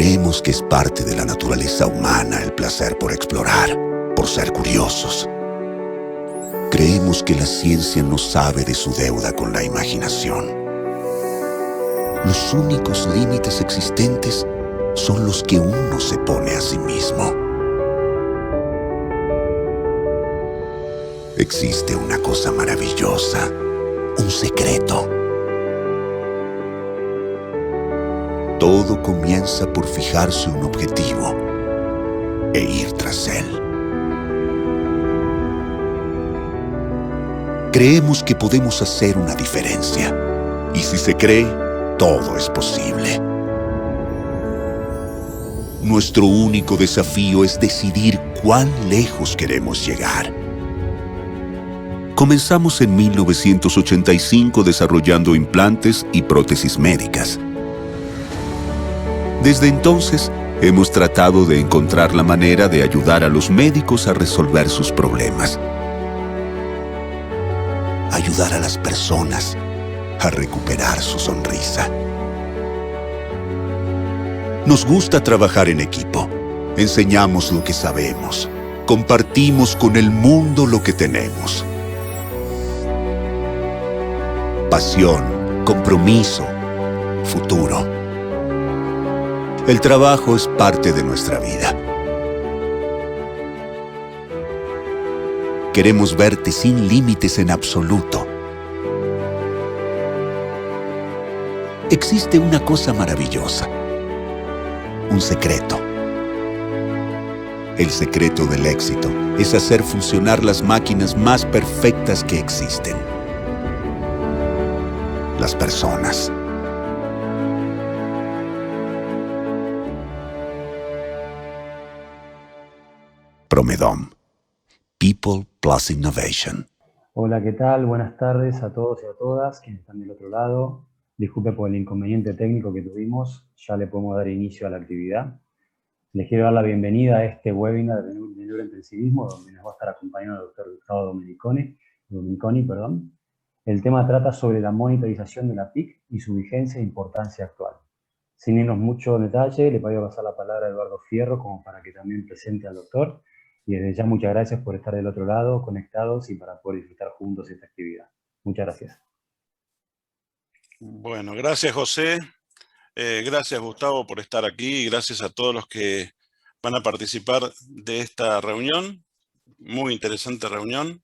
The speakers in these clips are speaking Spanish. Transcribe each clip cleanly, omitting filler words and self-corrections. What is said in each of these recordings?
Creemos que es parte de la naturaleza humana el placer por explorar, por ser curiosos. Creemos que la ciencia no sabe de su deuda con la imaginación. Los únicos límites existentes son los que uno se pone a sí mismo. Existe una cosa maravillosa, un secreto. Todo comienza por fijarse un objetivo e ir tras él. Creemos que podemos hacer una diferencia, y si se cree, todo es posible. Nuestro único desafío es decidir cuán lejos queremos llegar. Comenzamos en 1985 desarrollando implantes y prótesis médicas. Desde entonces, hemos tratado de encontrar la manera de ayudar a los médicos a resolver sus problemas. Ayudar a las personas a recuperar su sonrisa. Nos gusta trabajar en equipo. Enseñamos lo que sabemos. Compartimos con el mundo lo que tenemos. Pasión, compromiso, futuro. El trabajo es parte de nuestra vida. Queremos verte sin límites en absoluto. Existe una cosa maravillosa, un secreto. El secreto del éxito es hacer funcionar las máquinas más perfectas que existen. Las personas. Promedom. People plus Innovation. Hola, ¿qué tal? Buenas tardes a todos y a todas quienes están del otro lado. Disculpe por el inconveniente técnico que tuvimos. Ya le podemos dar inicio a la actividad. Les quiero dar la bienvenida a este webinar de neurointensivismo, donde nos va a estar acompañando el doctor Gustavo Domeniconi. El tema trata sobre la monitorización de la PIC y su vigencia e importancia actual. Sin irnos mucho en detalle, le voy a pasar la palabra a Eduardo Fierro como para que también presente al doctor. Y desde ya muchas gracias por estar del otro lado, conectados y para poder disfrutar juntos esta actividad. Muchas gracias. Bueno, gracias José, gracias Gustavo por estar aquí y gracias a todos los que van a participar de esta reunión, muy interesante reunión.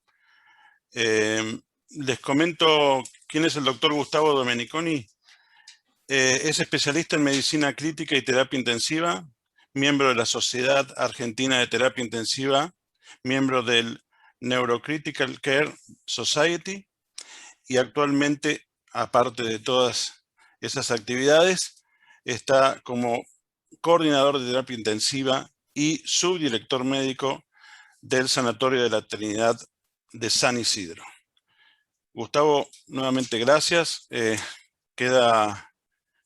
Les comento quién es el doctor Gustavo Domeniconi. Es especialista en medicina crítica y terapia intensiva, miembro de la Sociedad Argentina de Terapia Intensiva, miembro del Neurocritical Care Society y actualmente, aparte de todas esas actividades, está como coordinador de terapia intensiva y subdirector médico del Sanatorio de la Trinidad de San Isidro. Gustavo, nuevamente gracias. Queda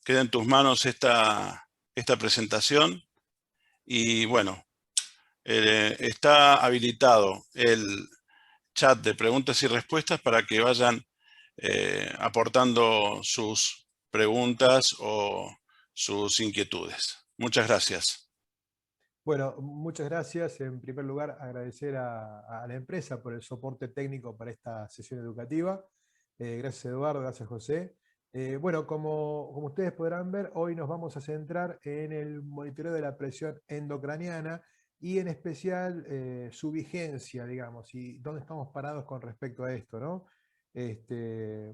en tus manos esta presentación y bueno, está habilitado el chat de preguntas y respuestas para que vayan aportando sus preguntas o sus inquietudes. Muchas gracias. Bueno, muchas gracias. En primer lugar, agradecer a la empresa por el soporte técnico para esta sesión educativa. Gracias Eduardo, gracias José. Bueno, como ustedes podrán ver, hoy nos vamos a centrar en el monitoreo de la presión endocraniana y en especial su vigencia, digamos, y dónde estamos parados con respecto a esto, ¿no?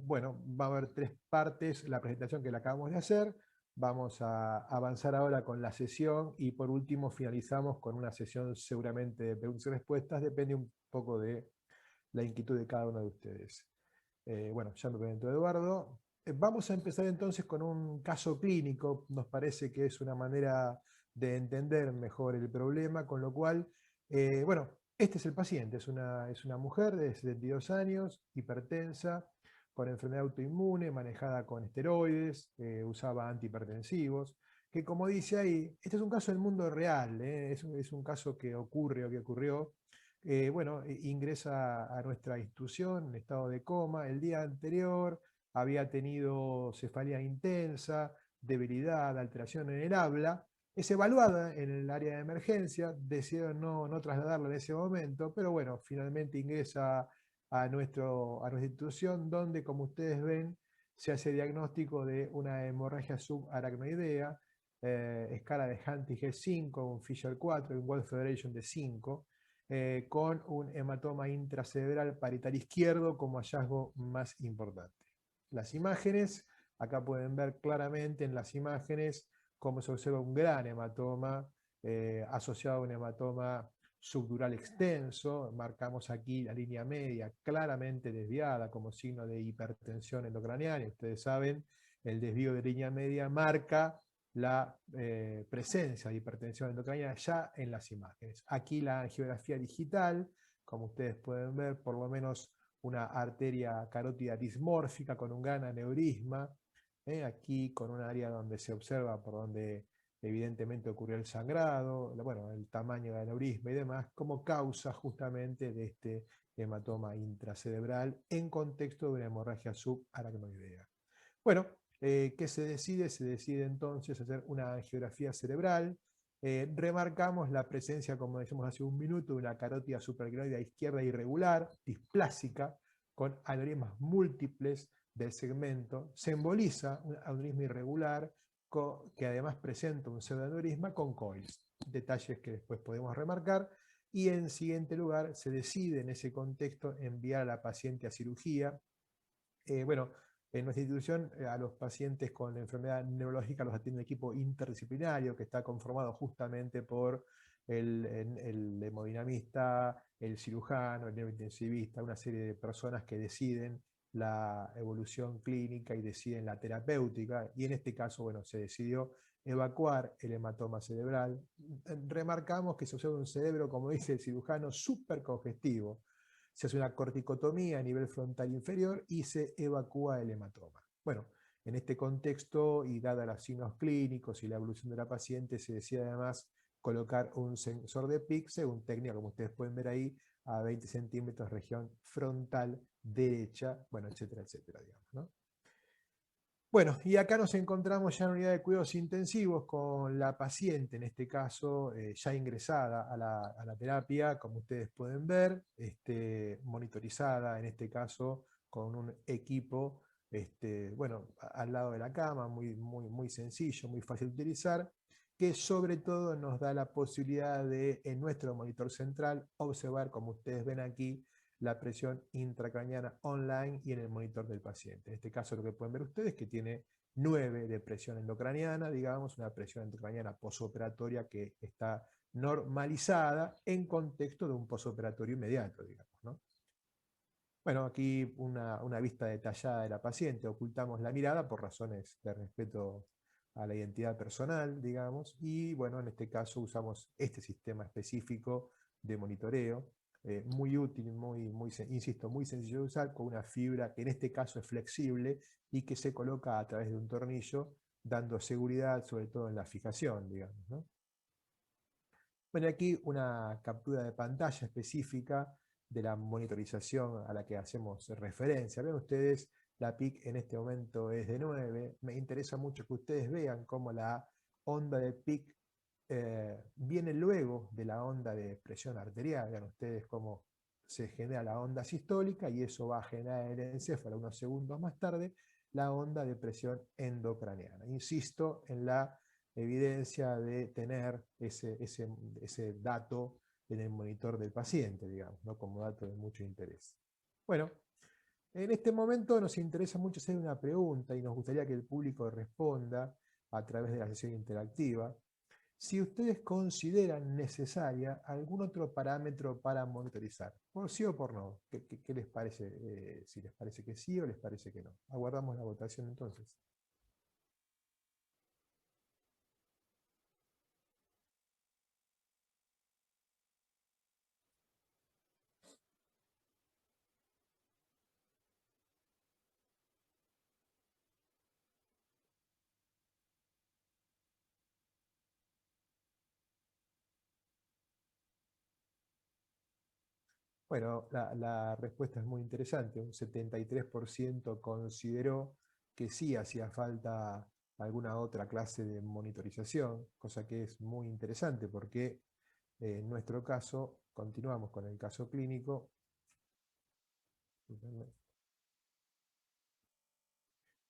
Bueno, va a haber tres partes, la presentación que la acabamos de hacer, vamos a avanzar ahora con la sesión y por último finalizamos con una sesión seguramente de preguntas y respuestas, depende un poco de la inquietud de cada uno de ustedes. Bueno, ya me presento Eduardo. Vamos a empezar entonces con un caso clínico, nos parece que es una manera de entender mejor el problema, con lo cual, bueno, este es el paciente, es una mujer de 72 años, hipertensa, con enfermedad autoinmune, manejada con esteroides, usaba antihipertensivos, que como dice ahí, este es un caso del mundo real, es un caso que ocurre o que ocurrió. Bueno, ingresa a nuestra institución en estado de coma. El día anterior había tenido cefalea intensa, debilidad, alteración en el habla. Es evaluada en el área de emergencia, decidieron no trasladarla en ese momento, pero bueno, finalmente ingresa a nuestra institución, donde, como ustedes ven, se hace diagnóstico de una hemorragia subaracnoidea, escala de Hunt G5, un Fisher 4 y un World Federation de 5, con un hematoma intracerebral parietal izquierdo como hallazgo más importante. Las imágenes, acá pueden ver claramente en las imágenes cómo se observa un gran hematoma asociado a un hematoma subdural extenso. Marcamos aquí la línea media claramente desviada como signo de hipertensión endocraniana. Ustedes saben, el desvío de línea media marca la presencia de hipertensión endocraniana ya en las imágenes. Aquí la angiografía digital, como ustedes pueden ver, por lo menos una arteria carótida dismórfica con un gran aneurisma, aquí con un área donde se observa por donde evidentemente ocurrió el sangrado, bueno, el tamaño del aneurisma y demás, como causa justamente de este hematoma intracerebral en contexto de una hemorragia subaracnoidea. Bueno, ¿qué se decide? Se decide entonces hacer una angiografía cerebral. Remarcamos la presencia, como decíamos hace un minuto, de una carótida supraaracnoidea izquierda irregular, displásica, con aneurismas múltiples del segmento. Se emboliza un aneurisma irregular que además presenta un pseudoaneurisma con coils. Detalles que después podemos remarcar. Y en siguiente lugar, se decide en ese contexto enviar a la paciente a cirugía. Bueno, en nuestra institución, a los pacientes con enfermedad neurológica los atiende un equipo interdisciplinario que está conformado justamente por el hemodinamista, el cirujano, el neurointensivista, una serie de personas que deciden la evolución clínica y deciden la terapéutica, y en este caso, bueno, se decidió evacuar el hematoma cerebral. Remarcamos que se observa un cerebro, como dice el cirujano, súper congestivo. Se hace una corticotomía a nivel frontal inferior y se evacúa el hematoma. Bueno, en este contexto y dada los signos clínicos y la evolución de la paciente, se decide además colocar un sensor de PIC según técnica, como ustedes pueden ver ahí, a 20 centímetros región frontal derecha, bueno, etcétera, etcétera, digamos, ¿no? Bueno, y acá nos encontramos ya en unidad de cuidados intensivos con la paciente, en este caso ya ingresada a la terapia, como ustedes pueden ver, monitorizada en este caso con un equipo, bueno, al lado de la cama, muy sencillo, muy fácil de utilizar, que sobre todo nos da la posibilidad de, en nuestro monitor central, observar, como ustedes ven aquí, la presión intracraniana online y en el monitor del paciente. En este caso lo que pueden ver ustedes es que tiene 9 de presión endocraniana, digamos, una presión endocraniana posoperatoria que está normalizada en contexto de un posoperatorio inmediato, digamos, ¿no? Bueno, aquí una vista detallada de la paciente, ocultamos la mirada por razones de respeto a la identidad personal, digamos, y bueno, en este caso usamos este sistema específico de monitoreo, muy útil, insisto, muy sencillo de usar, con una fibra que en este caso es flexible y que se coloca a través de un tornillo, dando seguridad sobre todo en la fijación, digamos, ¿no? Bueno, aquí una captura de pantalla específica de la monitorización a la que hacemos referencia. Ven ustedes, la PIC en este momento es de 9. Me interesa mucho que ustedes vean cómo la onda de PIC viene luego de la onda de presión arterial. Vean ustedes cómo se genera la onda sistólica y eso va a generar en el encéfalo unos segundos más tarde la onda de presión endocraniana. Insisto en la evidencia de tener ese dato en el monitor del paciente, digamos, ¿no? Como dato de mucho interés. Bueno, en este momento nos interesa mucho hacer una pregunta y nos gustaría que el público responda a través de la sesión interactiva. Si ustedes consideran necesaria algún otro parámetro para monitorizar, por sí o por no, ¿qué les parece? Si les parece que sí o les parece que no. Aguardamos la votación entonces. Bueno, la respuesta es muy interesante. Un 73% consideró que sí hacía falta alguna otra clase de monitorización, cosa que es muy interesante porque en nuestro caso, continuamos con el caso clínico.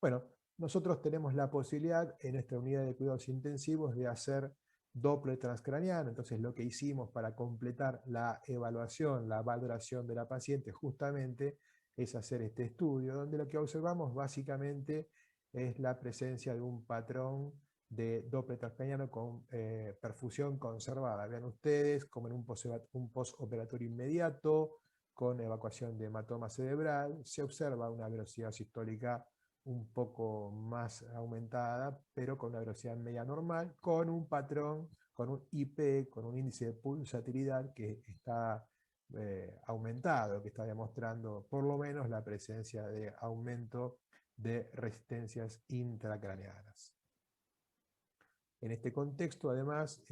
Bueno, nosotros tenemos la posibilidad en nuestra unidad de cuidados intensivos de hacer Doppler transcraniano. Entonces lo que hicimos para completar la evaluación, la valoración de la paciente justamente es hacer este estudio, donde lo que observamos básicamente es la presencia de un patrón de Doppler transcraniano con perfusión conservada. Vean ustedes como en un postoperatorio inmediato, con evacuación de hematoma cerebral, se observa una velocidad sistólica un poco más aumentada, pero con una velocidad media normal, con un patrón, con un IP, con un índice de pulsatilidad que está aumentado, que está demostrando por lo menos la presencia de aumento de resistencias intracraneanas. En este contexto, además,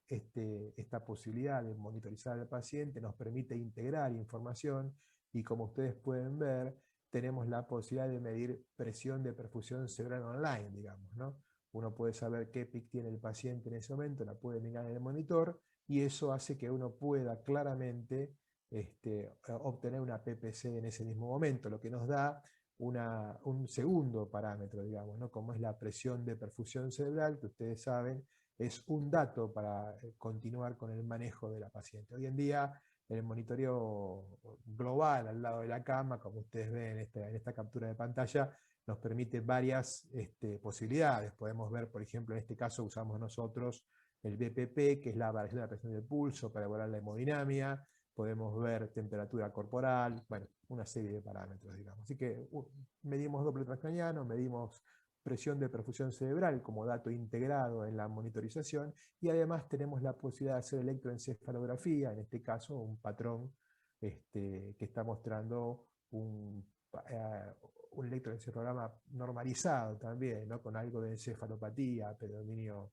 esta posibilidad de monitorizar al paciente nos permite integrar información y, como ustedes pueden ver, tenemos la posibilidad de medir presión de perfusión cerebral online, digamos, ¿no? Uno puede saber qué PIC tiene el paciente en ese momento, la puede mirar en el monitor, y eso hace que uno pueda claramente obtener una PPC en ese mismo momento, lo que nos da un segundo parámetro, digamos, ¿no? Como es la presión de perfusión cerebral, que ustedes saben, es un dato para continuar con el manejo de la paciente. Hoy en día, el monitoreo global al lado de la cama, como ustedes ven en esta captura de pantalla, nos permite varias posibilidades. Podemos ver, por ejemplo, en este caso usamos nosotros el BPP, que es la variación de la presión del pulso para evaluar la hemodinamia. Podemos ver temperatura corporal, bueno, una serie de parámetros, digamos. Así que medimos Doppler transcraniano, medimos presión de perfusión cerebral como dato integrado en la monitorización, y además tenemos la posibilidad de hacer electroencefalografía, en este caso un patrón que está mostrando un electroencefalograma normalizado también, ¿no? Con algo de encefalopatía, predominio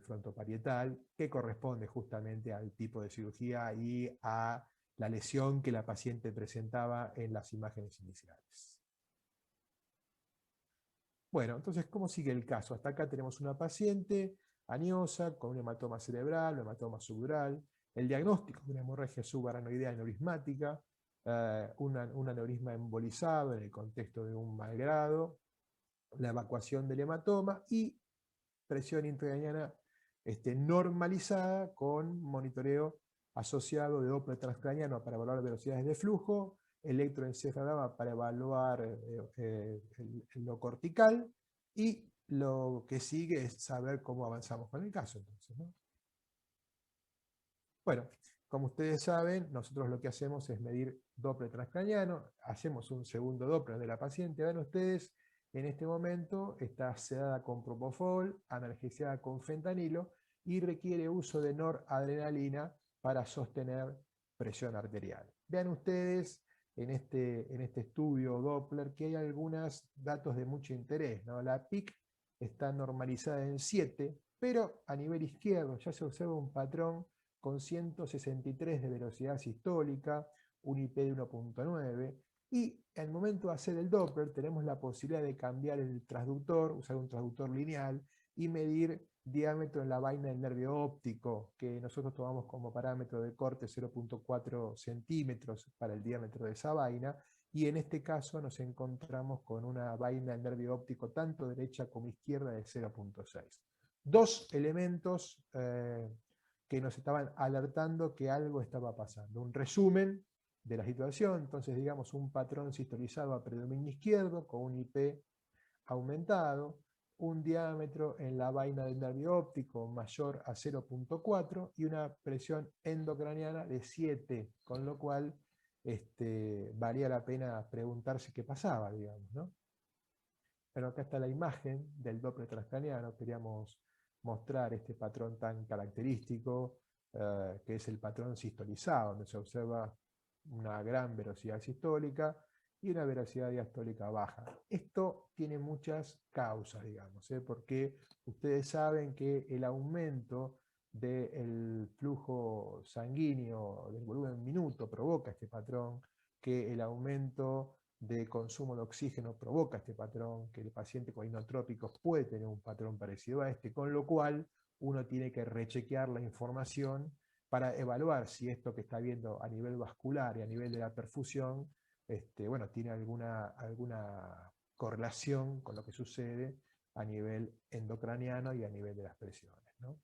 frontoparietal, que corresponde justamente al tipo de cirugía y a la lesión que la paciente presentaba en las imágenes iniciales. Bueno, entonces, ¿cómo sigue el caso? Hasta acá tenemos una paciente aniosa con un hematoma cerebral, un hematoma subdural, el diagnóstico de una hemorragia subaranoidea aneurismática, un aneurisma embolizado en el contexto de un mal grado, la evacuación del hematoma y presión intracraneana normalizada con monitoreo asociado de Doppler transcraniano para evaluar velocidades de flujo, electroencefalograma para evaluar lo cortical, y lo que sigue es saber cómo avanzamos con el caso. Entonces, ¿no? Bueno, como ustedes saben, nosotros lo que hacemos es medir Doppler transcraniano, hacemos un segundo Doppler de la paciente. Vean ustedes, en este momento está sedada con propofol, analgesiada con fentanilo y requiere uso de noradrenalina para sostener presión arterial. Vean ustedes en este estudio Doppler que hay algunos datos de mucho interés, ¿no? La PIC está normalizada en 7, pero a nivel izquierdo ya se observa un patrón con 163 de velocidad sistólica, un IP de 1.9, y al momento de hacer el Doppler tenemos la posibilidad de cambiar el transductor, usar un transductor lineal y medir diámetro en la vaina del nervio óptico, que nosotros tomamos como parámetro de corte 0.4 centímetros para el diámetro de esa vaina, y en este caso nos encontramos con una vaina del nervio óptico tanto derecha como izquierda de 0.6. Dos elementos que nos estaban alertando que algo estaba pasando. Un resumen de la situación, entonces digamos un patrón sistolizado a predominio izquierdo con un IP aumentado, un diámetro en la vaina del nervio óptico mayor a 0.4 y una presión endocraniana de 7, con lo cual valía la pena preguntarse qué pasaba, digamos, ¿no? Pero acá está la imagen del Doppler transcraniano. Queríamos mostrar este patrón tan característico, que es el patrón sistolizado, donde se observa una gran velocidad sistólica y una velocidad diastólica baja. Esto tiene muchas causas, digamos, porque ustedes saben que el aumento del flujo sanguíneo, del volumen minuto, provoca este patrón, que el aumento de consumo de oxígeno provoca este patrón, que el paciente con inotrópicos puede tener un patrón parecido a este, con lo cual uno tiene que rechequear la información para evaluar si esto que está viendo a nivel vascular y a nivel de la perfusión, bueno, tiene alguna correlación con lo que sucede a nivel endocraniano y a nivel de las presiones, ¿no?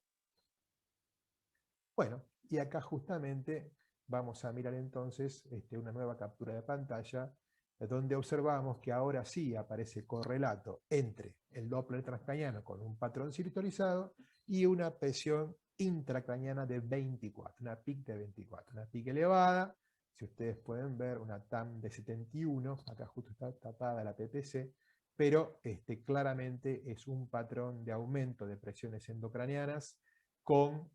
Bueno, y acá justamente vamos a mirar entonces una nueva captura de pantalla, donde observamos que ahora sí aparece correlato entre el Doppler transcraniano con un patrón ciritorizado y una presión intracraniana de 24, una PIC de 24, una PIC elevada. Si ustedes pueden ver, una TAM de 71, acá justo está tapada la PPC, pero claramente es un patrón de aumento de presiones endocranianas con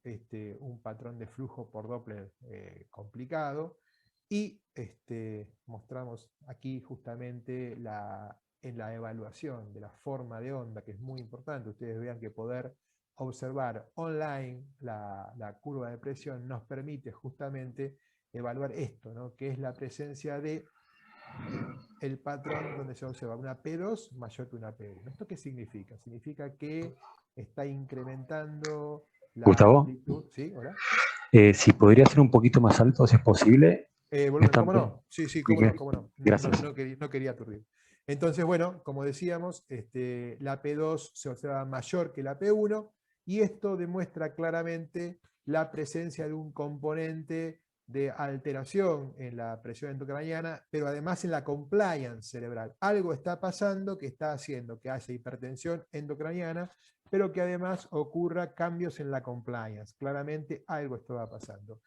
un patrón de flujo por Doppler complicado, y mostramos aquí justamente en la evaluación de la forma de onda, que es muy importante. Ustedes vean que poder observar online la curva de presión nos permite justamente evaluar esto, ¿no? Que es la presencia de el patrón donde se observa una P2 mayor que una P1. ¿Esto qué significa? Significa que está incrementando la Gustavo, amplitud. ¿Sí? ¿Hola? si podría ser un poquito más alto, si es posible. ¿Cómo no? Sí, cómo no, cómo no. Gracias. No quería aturdir. Entonces, bueno, como decíamos, la P2 se observa mayor que la P1, y esto demuestra claramente la presencia de un componente de alteración en la presión endocraniana, pero además en la compliance cerebral. Algo está pasando que está haciendo que haya hipertensión endocraniana, pero que además ocurra cambios en la compliance. Claramente algo estaba pasando.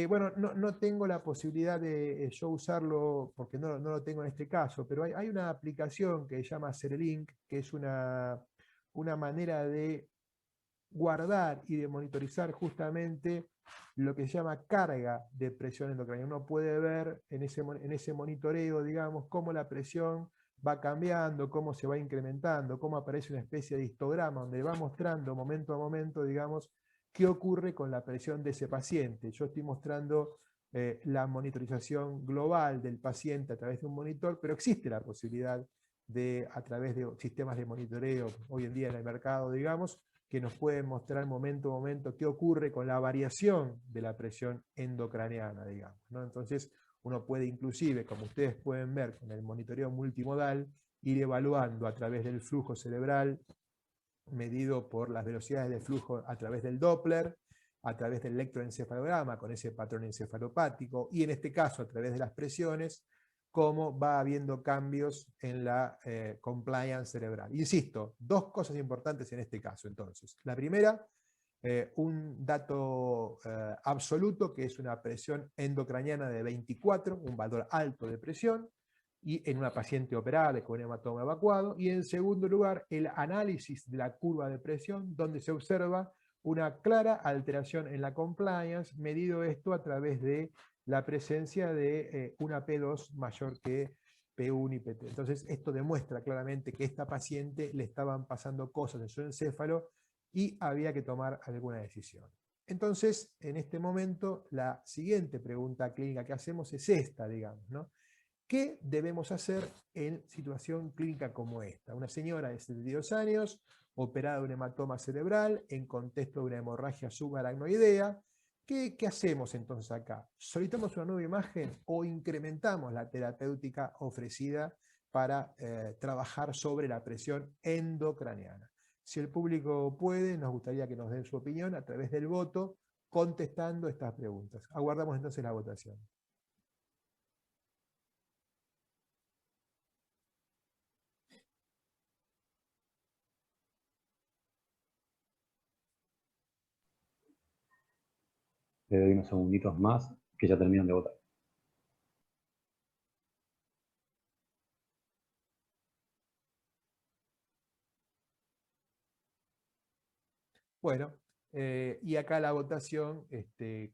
Bueno, no tengo la posibilidad de yo usarlo porque no lo tengo en este caso, pero hay una aplicación que se llama Cerelink, que es una manera de guardar y de monitorizar justamente lo que se llama carga de presión endocraniana. Uno puede ver en ese monitoreo, digamos, cómo la presión va cambiando, cómo se va incrementando, cómo aparece una especie de histograma donde va mostrando momento a momento, digamos, qué ocurre con la presión de ese paciente. Yo estoy mostrando la monitorización global del paciente a través de un monitor, pero existe la posibilidad de, a través de sistemas de monitoreo hoy en día en el mercado, digamos, que nos pueden mostrar momento a momento qué ocurre con la variación de la presión endocraniana, digamos, ¿no? Entonces, uno puede inclusive, como ustedes pueden ver con el monitoreo multimodal, ir evaluando a través del flujo cerebral, medido por las velocidades de flujo a través del Doppler, a través del electroencefalograma con ese patrón encefalopático, y en este caso a través de las presiones, cómo va habiendo cambios en la compliance cerebral. Insisto, dos cosas importantes en este caso entonces. La primera, un dato absoluto, que es una presión endocraniana de 24, un valor alto de presión, y en una paciente operable con un hematoma evacuado. Y en segundo lugar, el análisis de la curva de presión, donde se observa una clara alteración en la compliance, medido esto a través de la presencia de una P2 mayor que P1 y P3. Entonces, esto demuestra claramente que a esta paciente le estaban pasando cosas en su encéfalo y había que tomar alguna decisión. Entonces, en este momento, la siguiente pregunta clínica que hacemos es esta, digamos, ¿no? ¿Qué debemos hacer en situación clínica como esta? Una señora de 72 años, operada de un hematoma cerebral, en contexto de una hemorragia subaracnoidea. ¿Qué hacemos entonces acá? ¿Solicitamos una nueva imagen o incrementamos la terapéutica ofrecida para trabajar sobre la presión endocraniana? Si el público puede, nos gustaría que nos den su opinión a través del voto, contestando estas preguntas. Aguardamos entonces la votación. Le doy unos segunditos más que ya terminan de votar. Bueno, y acá la votación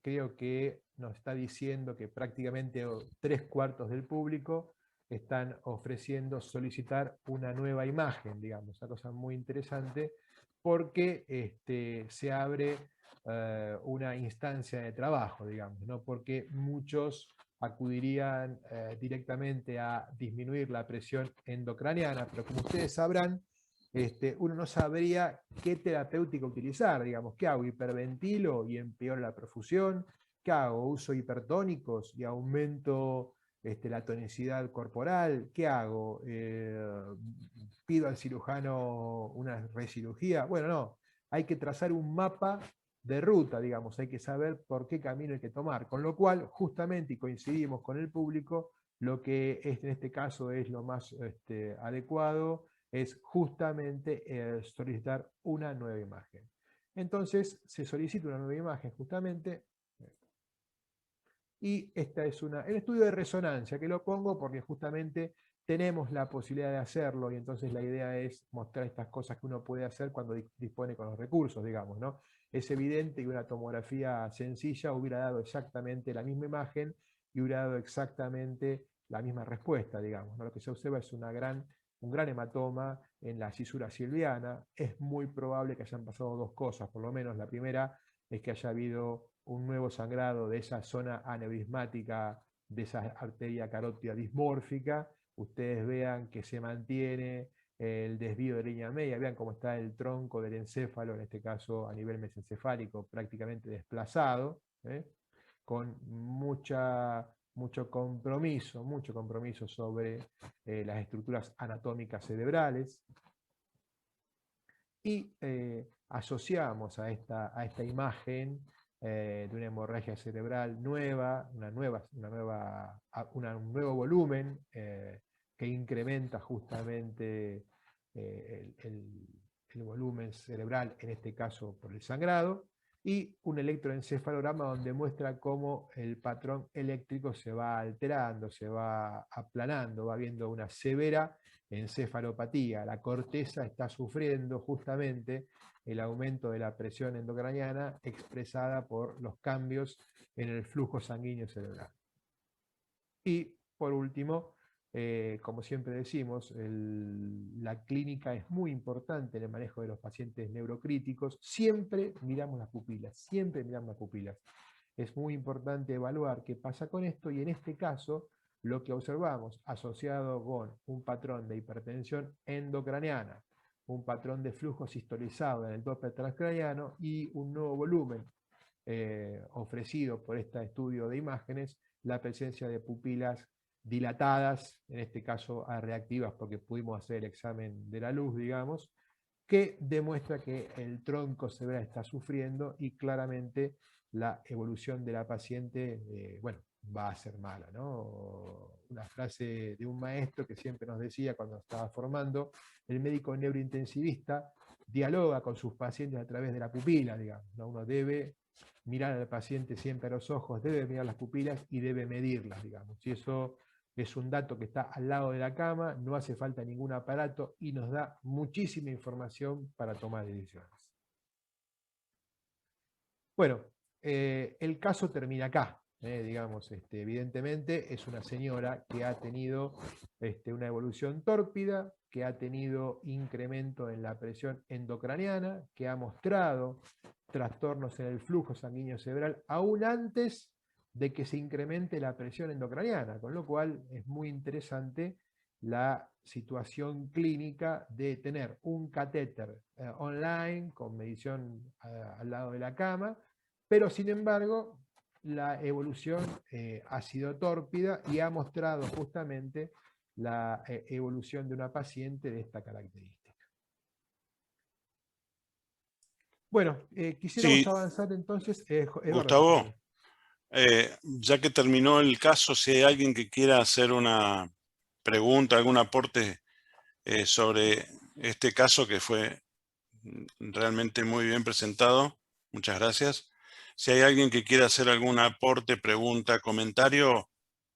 creo que nos está diciendo que prácticamente 3/4 del público están ofreciendo solicitar una nueva imagen, digamos, una cosa muy interesante, porque se abre una instancia de trabajo, digamos, ¿no? Porque muchos acudirían directamente a disminuir la presión endocraniana, pero como ustedes sabrán, uno no sabría qué terapéutica utilizar, digamos, ¿qué hago? ¿Hiperventilo y empeoro la perfusión? ¿Qué hago? ¿Uso hipertónicos y aumento la tonicidad corporal? ¿Qué hago? ¿Pido al cirujano una recirugía? Bueno, no, hay que trazar un mapa de ruta, digamos, hay que saber por qué camino hay que tomar, con lo cual, justamente, y coincidimos con el público, lo que en este caso es lo más adecuado, es justamente solicitar una nueva imagen. Entonces, se solicita una nueva imagen, justamente, y esta es el estudio de resonancia, que lo pongo porque justamente tenemos la posibilidad de hacerlo, y entonces la idea es mostrar estas cosas que uno puede hacer cuando dispone con los recursos, digamos, ¿no? Es evidente que una tomografía sencilla hubiera dado exactamente la misma imagen y hubiera dado exactamente la misma respuesta, digamos, ¿no? Lo que se observa es un gran hematoma en la cisura silviana. Es muy probable que hayan pasado dos cosas, por lo menos. La primera es que haya habido un nuevo sangrado de esa zona aneurismática, de esa arteria carótida dismórfica. Ustedes vean que se mantiene el desvío de línea media, vean cómo está el tronco del encéfalo, en este caso a nivel mesencefálico, prácticamente desplazado, con mucho compromiso sobre las estructuras anatómicas cerebrales. Y asociamos a esta imagen de una hemorragia cerebral nueva, un nuevo volumen que incrementa justamente el volumen cerebral, en este caso por el sangrado, y un electroencefalograma donde muestra cómo el patrón eléctrico se va alterando, se va aplanando, va habiendo una severa encefalopatía. La corteza está sufriendo justamente el aumento de la presión endocraniana expresada por los cambios en el flujo sanguíneo cerebral. Y por último, como siempre decimos, la clínica es muy importante en el manejo de los pacientes neurocríticos. Siempre miramos las pupilas, siempre miramos las pupilas. Es muy importante evaluar qué pasa con esto, y en este caso lo que observamos asociado con un patrón de hipertensión endocraniana, un patrón de flujo sistolizado en el Doppler transcraniano y un nuevo volumen ofrecido por este estudio de imágenes, la presencia de pupilas dilatadas, en este caso reactivas porque pudimos hacer el examen de la luz, digamos, que demuestra que el tronco cerebral está sufriendo y claramente la evolución de la paciente, bueno, va a ser mala, ¿no? Una frase de un maestro que siempre nos decía cuando estaba formando: el médico neurointensivista dialoga con sus pacientes a través de la pupila, digamos, ¿no? Uno debe mirar al paciente siempre a los ojos, debe mirar las pupilas y debe medirlas, digamos. Y eso es un dato que está al lado de la cama, no hace falta ningún aparato y nos da muchísima información para tomar decisiones. Bueno, el caso termina acá. Digamos, evidentemente es una señora que ha tenido una evolución tórpida, que ha tenido incremento en la presión endocraniana, que ha mostrado trastornos en el flujo sanguíneo cerebral aún antes de que se incremente la presión endocraniana, con lo cual es muy interesante la situación clínica de tener un catéter online con medición al lado de la cama, pero sin embargo la evolución ha sido tórpida y ha mostrado justamente la evolución de una paciente de esta característica. Bueno, quisiéramos avanzar entonces. Gustavo, ya que terminó el caso, si hay alguien que quiera hacer una pregunta, algún aporte sobre este caso que fue realmente muy bien presentado, muchas gracias. Si hay alguien que quiera hacer algún aporte, pregunta, comentario,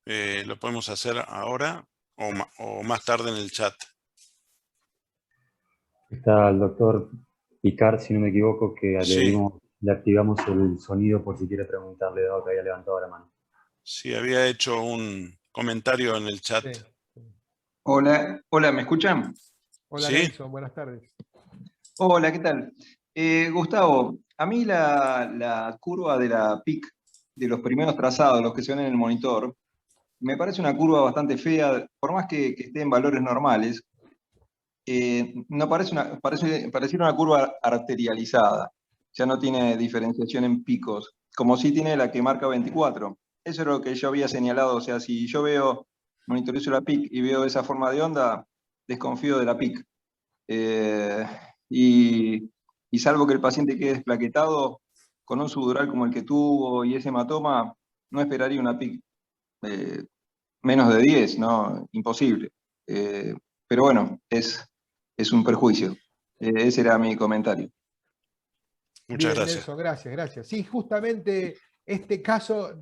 lo podemos hacer ahora o más tarde en el chat. Está el doctor Picard, si no me equivoco, que Sí. le activamos el sonido por si quiere preguntarle, dado que había levantado la mano. Sí, había hecho un comentario en el chat. Sí. Hola, hola, ¿me escuchan? Hola, ¿Sí? Nelson, buenas tardes. Hola, ¿qué tal? Gustavo, a mí la curva de la PIC, de los primeros trazados, los que se ven en el monitor, me parece una curva bastante fea, por más que esté en valores normales, no pareciera una curva arterializada, ya no tiene diferenciación en picos, como sí tiene la que marca 24. Eso es lo que yo había señalado, o sea, si yo monitorizo la PIC y veo esa forma de onda, desconfío de la PIC. Y salvo que el paciente quede desplaquetado, con un subdural como el que tuvo y ese hematoma, no esperaría una PIC menos de 10, ¿no? Imposible. Pero bueno, es un perjuicio. Ese era mi comentario. Muchas Bien, gracias. Nelson, gracias, gracias. Sí, justamente este caso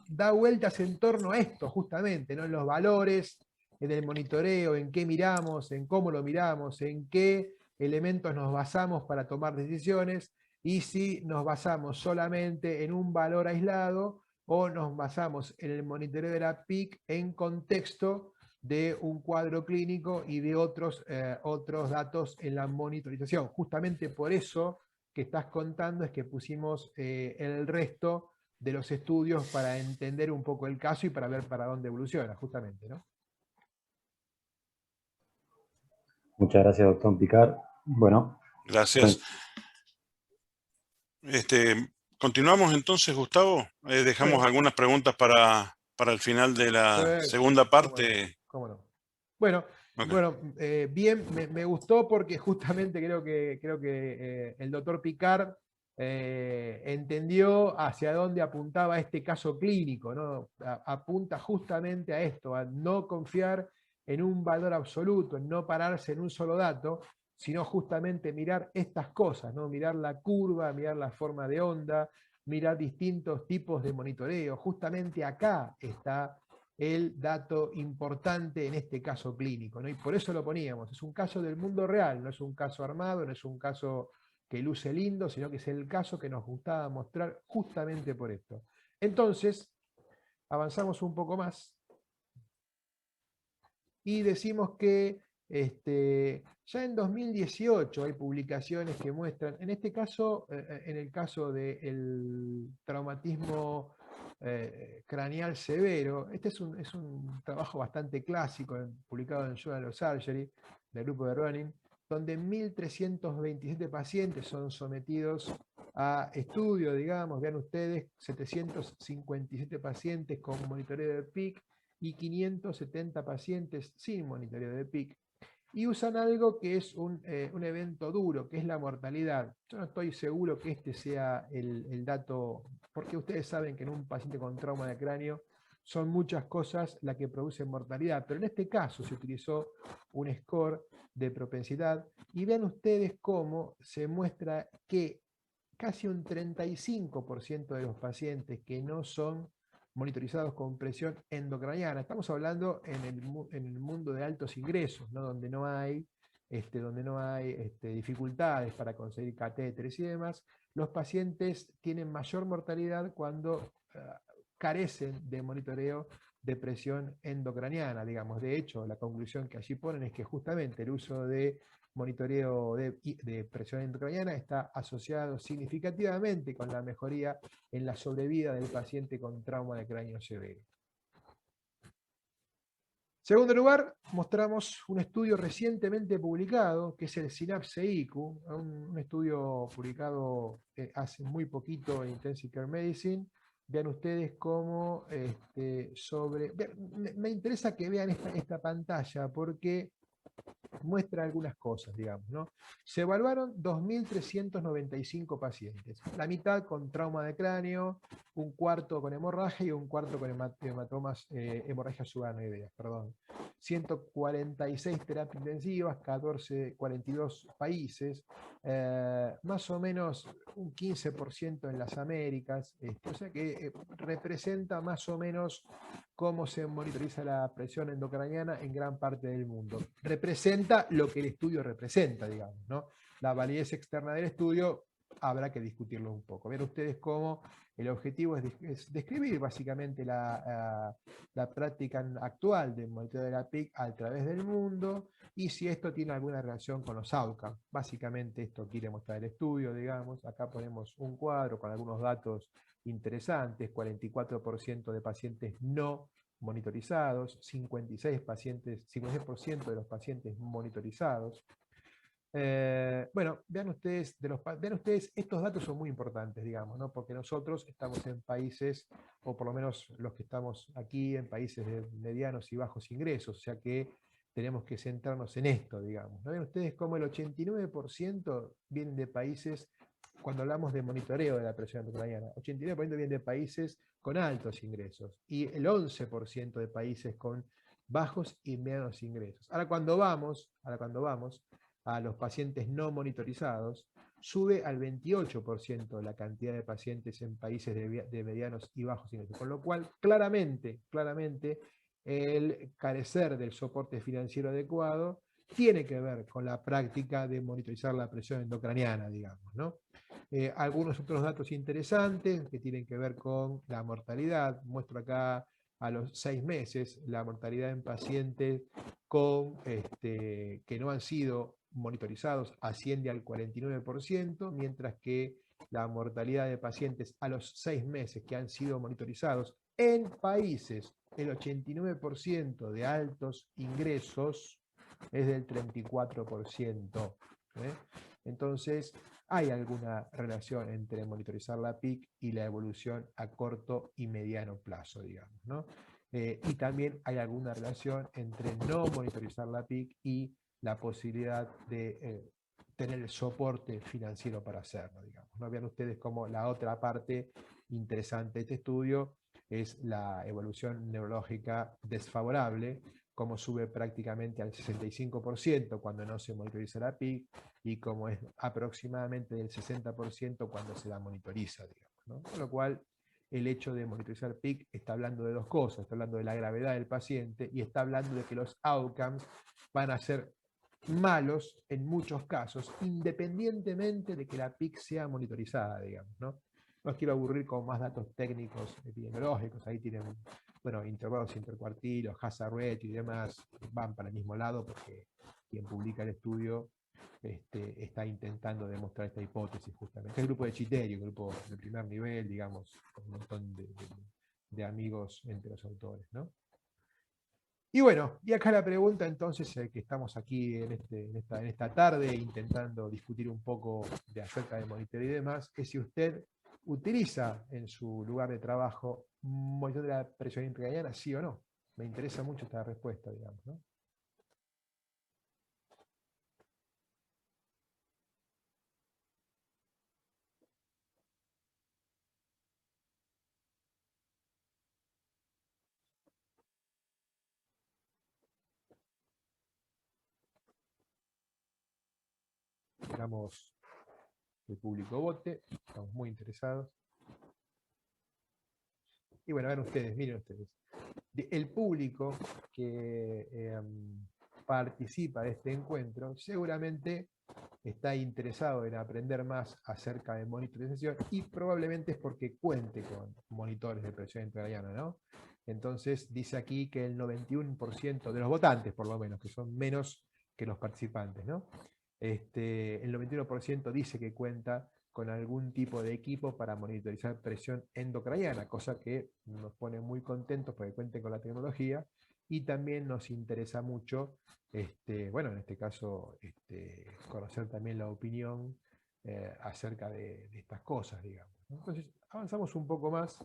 da vueltas en torno a esto, justamente, ¿no? En los valores, en el monitoreo, en qué miramos, en cómo lo miramos, en qué elementos nos basamos para tomar decisiones, y si nos basamos solamente en un valor aislado o nos basamos en el monitoreo de la PIC en contexto de un cuadro clínico y de otros datos en la monitorización. Justamente por eso que estás contando es que pusimos el resto de los estudios para entender un poco el caso y para ver para dónde evoluciona, justamente, ¿no? Muchas gracias, doctor Picard. Bueno, Gracias. Continuamos entonces, Gustavo. Dejamos Sí. algunas preguntas para el final de la Sí, segunda cómo no, parte. cómo no. Bueno, Ok. bien, me gustó porque justamente creo que el doctor Picard entendió hacia dónde apuntaba este caso clínico, ¿no? Apunta justamente a esto, a no confiar en un valor absoluto, en no pararse en un solo dato, sino justamente mirar estas cosas, ¿no? Mirar la curva, mirar la forma de onda, mirar distintos tipos de monitoreo. Justamente acá está el dato importante en este caso clínico, ¿no? Y por eso lo poníamos, es un caso del mundo real, no es un caso armado, no es un caso que luce lindo, sino que es el caso que nos gustaba mostrar justamente por esto. Entonces, avanzamos un poco más y decimos que ya en 2018 hay publicaciones que muestran, en este caso, en el caso del traumatismo craneal severo, este es un trabajo bastante clásico, publicado en Journal of Surgery, del grupo de Ronin, donde 1.327 pacientes son sometidos a estudio, digamos, vean ustedes, 757 pacientes con monitoreo de PIC, y 570 pacientes sin monitoreo de PIC. Y usan algo que es un evento duro, que es la mortalidad. Yo no estoy seguro que este sea el dato, porque ustedes saben que en un paciente con trauma de cráneo son muchas cosas las que producen mortalidad, pero en este caso se utilizó un score de propensidad, y vean ustedes cómo se muestra que casi un 35% de los pacientes que no son monitorizados con presión endocraniana. Estamos hablando en el mundo de altos ingresos, ¿no? Donde no hay, dificultades para conseguir catéteres y demás. Los pacientes tienen mayor mortalidad cuando carecen de monitoreo de presión endocraniana, digamos. De hecho, la conclusión que allí ponen es que justamente el uso de monitoreo de presión endocraniana está asociado significativamente con la mejoría en la sobrevida del paciente con trauma de cráneo severo. Segundo lugar, mostramos un estudio recientemente publicado, que es el Synapse IQ, un estudio publicado hace muy poquito en Intensive Care Medicine. Vean ustedes cómo me interesa que vean esta pantalla, porque muestra algunas cosas, digamos, ¿no? Se evaluaron 2.395 pacientes, la mitad con trauma de cráneo, un cuarto con hemorragia y un cuarto con hematomas, hemorragias subaracnoideas, perdón. 146 terapias intensivas, 42 países, más o menos un 15% en las Américas, o sea que representa más o menos cómo se monitoriza la presión endocraniana en gran parte del mundo. Representa lo que el estudio representa, digamos, ¿no? La validez externa del estudio habrá que discutirlo un poco. Ver ustedes cómo el objetivo es describir básicamente la práctica actual del monitoreo de la PIC a través del mundo, y si esto tiene alguna relación con los outcomes. Básicamente esto quiere mostrar el estudio, digamos. Acá ponemos un cuadro con algunos datos interesantes: 44% de pacientes no monitorizados, 56% de los pacientes monitorizados. Bueno, vean ustedes, estos datos son muy importantes, digamos, ¿no? Porque nosotros estamos en países, o por lo menos los que estamos aquí, en países de medianos y bajos ingresos, o sea que tenemos que centrarnos en esto, digamos, ¿no? Ven ustedes cómo el 89% vienen de países, cuando hablamos de monitoreo de la presión endocrinal, 89% vienen de países con altos ingresos y el 11% de países con bajos y medianos ingresos. Ahora cuando vamos a los pacientes no monitorizados, sube al 28% la cantidad de pacientes en países de medianos y bajos ingresos. Con lo cual, claramente, el carecer del soporte financiero adecuado tiene que ver con la práctica de monitorizar la presión endocraniana, digamos, ¿no? Algunos otros datos interesantes que tienen que ver con la mortalidad. Muestro acá a los 6 meses la mortalidad en pacientes que no han sido monitorizados asciende al 49%, mientras que la mortalidad de pacientes a los 6 meses que han sido monitorizados en países, el 89% de altos ingresos es del 34%. Entonces, hay alguna relación entre monitorizar la PIC y la evolución a corto y mediano plazo, digamos, ¿no? Y también hay alguna relación entre no monitorizar la PIC y la posibilidad de tener el soporte financiero para hacerlo, digamos, ¿no? Vean ustedes cómo la otra parte interesante de este estudio es la evolución neurológica desfavorable, como sube prácticamente al 65% cuando no se monitoriza la PIC y como es aproximadamente del 60% cuando se la monitoriza, digamos, ¿no? Con lo cual, el hecho de monitorizar PIC está hablando de dos cosas, está hablando de la gravedad del paciente y está hablando de que los outcomes van a ser malos en muchos casos, independientemente de que la PIC sea monitorizada, digamos, ¿no? No os quiero aburrir con más datos técnicos epidemiológicos, ahí tienen, bueno, intervalos intercuartilos, hazard ratio y demás, van para el mismo lado porque quien publica el estudio está intentando demostrar esta hipótesis justamente. El grupo de Chiteri, el grupo de primer nivel, digamos, con un montón de amigos entre los autores, ¿no? Y bueno, y acá la pregunta entonces, que estamos aquí en esta tarde intentando discutir un poco acerca de monitoreo y demás, es si usted utiliza en su lugar de trabajo monitoreo de la presión intracraniana, sí o no. Me interesa mucho esta respuesta, digamos, ¿no? Esperamos que el público vote, estamos muy interesados. Y bueno, vean ustedes, miren ustedes. El público que participa de este encuentro seguramente está interesado en aprender más acerca de monitorización y probablemente es porque cuente con monitores de presión intracraniana, ¿no? Entonces dice aquí que el 91% de los votantes, por lo menos, que son menos que los participantes, ¿no? El 91% dice que cuenta con algún tipo de equipo para monitorizar presión endocraniana, cosa que nos pone muy contentos porque cuenten con la tecnología, y también nos interesa mucho, bueno, en este caso, conocer también la opinión acerca de estas cosas, digamos, ¿no? Entonces, avanzamos un poco más.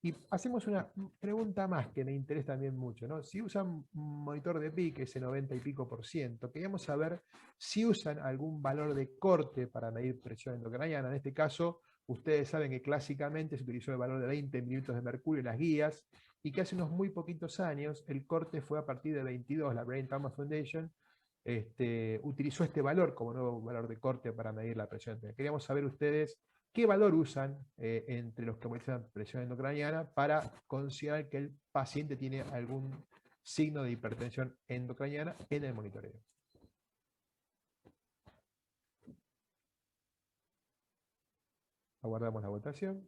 Y hacemos una pregunta más que me interesa también mucho, ¿no? Si usan un monitor de PIC, ese 90 y pico %, queríamos saber si usan algún valor de corte para medir presión endocraniana. En este caso, ustedes saben que clásicamente se utilizó el valor de 20 mililitros de mercurio en las guías y que hace unos muy poquitos años el corte fue a partir de 22. La Brain Trauma Foundation utilizó este valor como nuevo valor de corte para medir la presión endocraniana. Queríamos saber ustedes ¿qué valor usan entre los que monitorizan presión endocraniana para considerar que el paciente tiene algún signo de hipertensión endocraniana en el monitoreo? Aguardamos la votación.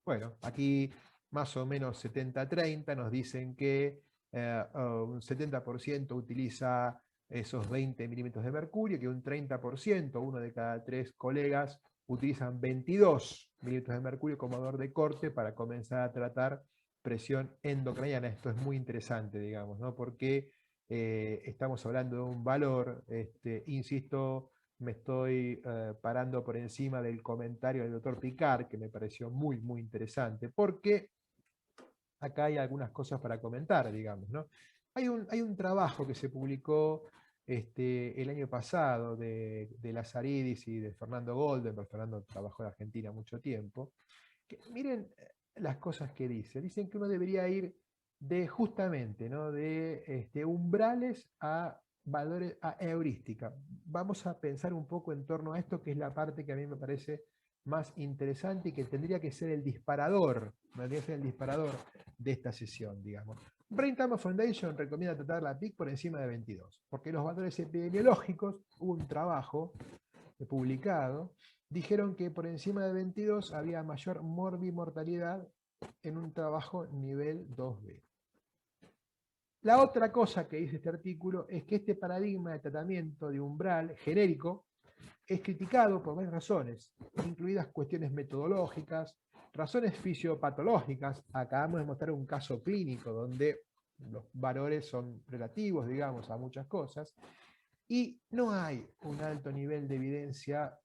Bueno, aquí más o menos 70-30, nos dicen que un 70% utiliza esos 20 milímetros de mercurio, que un 30%, uno de cada 3 colegas, utilizan 22 milímetros de mercurio como valor de corte para comenzar a tratar presión endocraniana. Esto es muy interesante, digamos, ¿no? Porque estamos hablando de un valor, insisto, me estoy parando por encima del comentario del doctor Picard, que me pareció muy, muy interesante, porque acá hay algunas cosas para comentar, digamos, ¿no? Hay un trabajo que se publicó el año pasado de Lazaridis y de Fernando Goldenberg. Fernando trabajó en Argentina mucho tiempo. Miren las cosas que dice. Dicen que uno debería ir de justamente, ¿no? de umbrales a valores, a heurística. Vamos a pensar un poco en torno a esto, que es la parte que a mí me parece más interesante y que tendría que ser el disparador, de esta sesión, digamos. Brain Tumor Foundation recomienda tratar la PIC por encima de 22, porque los valores epidemiológicos, hubo un trabajo publicado, dijeron que por encima de 22 había mayor morbimortalidad en un trabajo nivel 2B. La otra cosa que dice este artículo es que este paradigma de tratamiento de umbral genérico es criticado por varias razones, incluidas cuestiones metodológicas, razones fisiopatológicas. Acabamos de mostrar un caso clínico donde los valores son relativos, digamos, a muchas cosas, y no hay un alto nivel de evidencia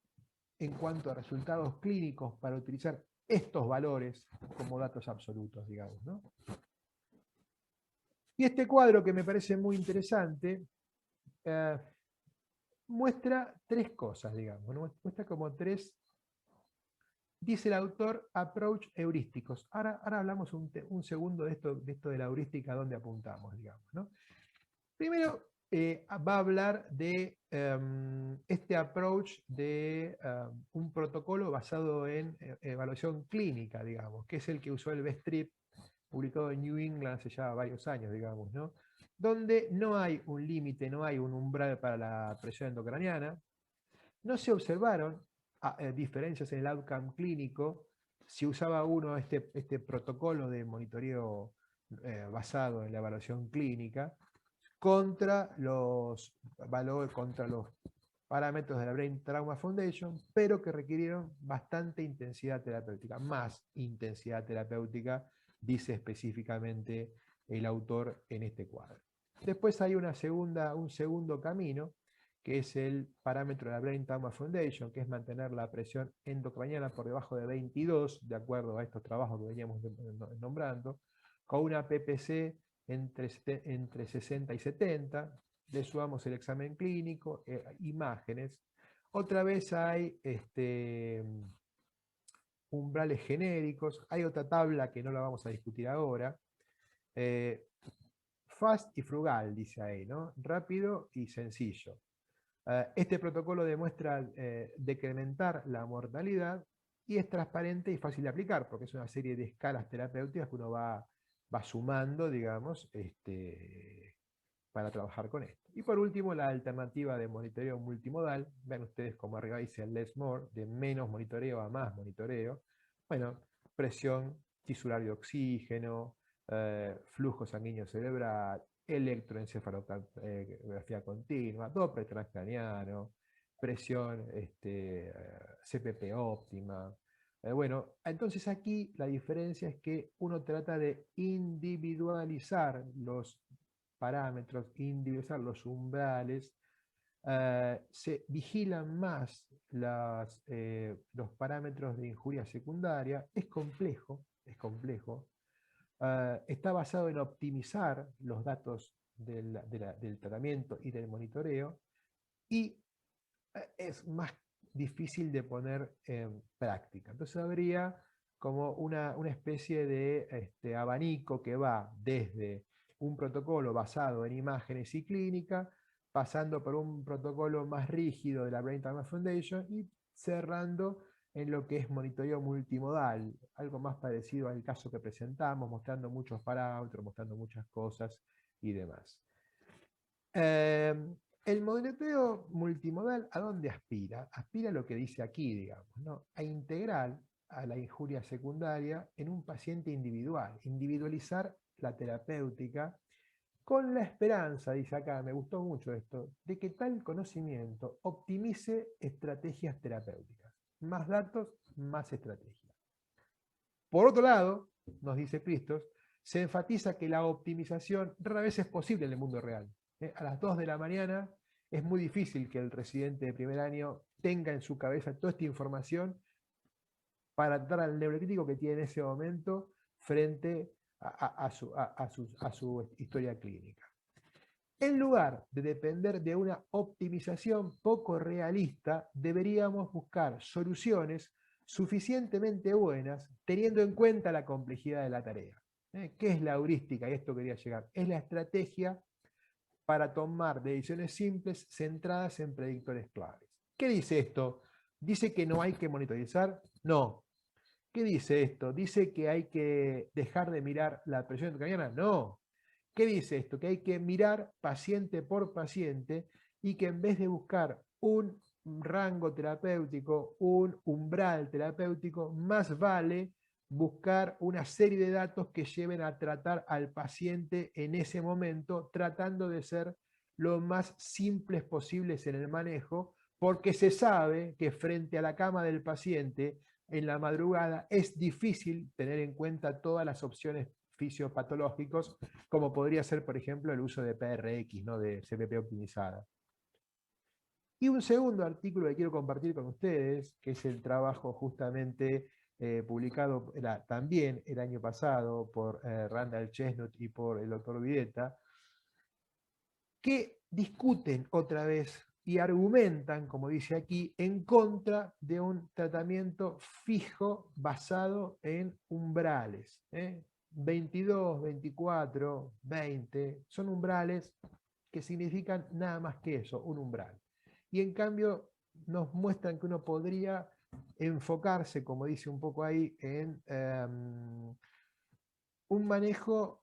en cuanto a resultados clínicos para utilizar estos valores como datos absolutos, digamos, ¿no? Y este cuadro, que me parece muy interesante, muestra 3 cosas, digamos, ¿no? Muestra como 3, dice el autor, approach heurísticos. Ahora hablamos un segundo de esto de la heurística, dónde apuntamos, digamos, ¿no? Primero, va a hablar de este approach de un protocolo basado en evaluación clínica, digamos, que es el que usó el Bestrip, publicado en New England hace ya varios años, digamos, ¿no? Donde no hay un límite, no hay un umbral para la presión endocraniana, no se observaron diferencias en el outcome clínico si usaba uno este protocolo de monitoreo basado en la evaluación clínica contra los valores, contra los parámetros de la Brain Trauma Foundation, pero que requirieron bastante intensidad terapéutica, más intensidad terapéutica, dice específicamente el autor en este cuadro. Después hay un segundo camino, que es el parámetro de la Brain Trauma Foundation, que es mantener la presión endocraniana por debajo de 22, de acuerdo a estos trabajos que veníamos nombrando, con una PPC entre 60 y 70, le sumamos el examen clínico, imágenes. Otra vez hay umbrales genéricos, hay otra tabla que no la vamos a discutir ahora, fast y frugal, dice ahí, ¿no? Rápido y sencillo. Este protocolo demuestra decrementar la mortalidad y es transparente y fácil de aplicar, porque es una serie de escalas terapéuticas que uno va sumando, digamos, para trabajar con esto. Y por último, la alternativa de monitoreo multimodal. Vean ustedes como arriba dice less more, de menos monitoreo a más monitoreo. Bueno, presión tisular de oxígeno, flujo sanguíneo cerebral, electroencefalografía continua, Doppler transcraniano, presión CPP óptima. Bueno, entonces aquí la diferencia es que uno trata de individualizar los parámetros, individualizar los umbrales, se vigilan más los parámetros de injuria secundaria. Es complejo, está basado en optimizar los datos del tratamiento y del monitoreo, y es más difícil de poner en práctica. Entonces habría como una especie de abanico que va desde un protocolo basado en imágenes y clínica, pasando por un protocolo más rígido de la Brain Trauma Foundation y cerrando en lo que es monitoreo multimodal, algo más parecido al caso que presentamos, mostrando muchos parámetros, mostrando muchas cosas y demás. El monitoreo multimodal, ¿a dónde aspira? Aspira a lo que dice aquí, digamos, ¿no? A integrar a la injuria secundaria en un paciente individual, individualizar la terapéutica con la esperanza, dice acá, me gustó mucho esto, de que tal conocimiento optimice estrategias terapéuticas. Más datos, más estrategias. Por otro lado, nos dice Christos, se enfatiza que la optimización rara vez es posible en el mundo real. A las 2 de la mañana es muy difícil que el residente de primer año tenga en su cabeza toda esta información para dar al neurocrítico que tiene en ese momento frente a su historia clínica. En lugar de depender de una optimización poco realista, deberíamos buscar soluciones suficientemente buenas teniendo en cuenta la complejidad de la tarea. ¿Qué es la heurística? Y esto quería llegar. Es la estrategia para tomar decisiones simples centradas en predictores claves. ¿Qué dice esto? ¿Dice que no hay que monitorizar? No. ¿Qué dice esto? ¿Dice que hay que dejar de mirar la presión intracraniana? No. ¿Qué dice esto? Que hay que mirar paciente por paciente y que en vez de buscar un rango terapéutico, un umbral terapéutico, más vale buscar una serie de datos que lleven a tratar al paciente en ese momento, tratando de ser lo más simples posibles en el manejo, porque se sabe que frente a la cama del paciente, en la madrugada, es difícil tener en cuenta todas las opciones fisiopatológicos, como podría ser, por ejemplo, el uso de PRX, ¿no? De CPP optimizada. Y un segundo artículo que quiero compartir con ustedes, que es el trabajo justamente publicado también el año pasado por Randall Chestnut y por el doctor Videtta, que discuten otra vez y argumentan, como dice aquí, en contra de un tratamiento fijo basado en umbrales. 22, 24, 20, son umbrales que significan nada más que eso, un umbral. Y en cambio nos muestran que uno podría enfocarse, como dice un poco ahí, en un manejo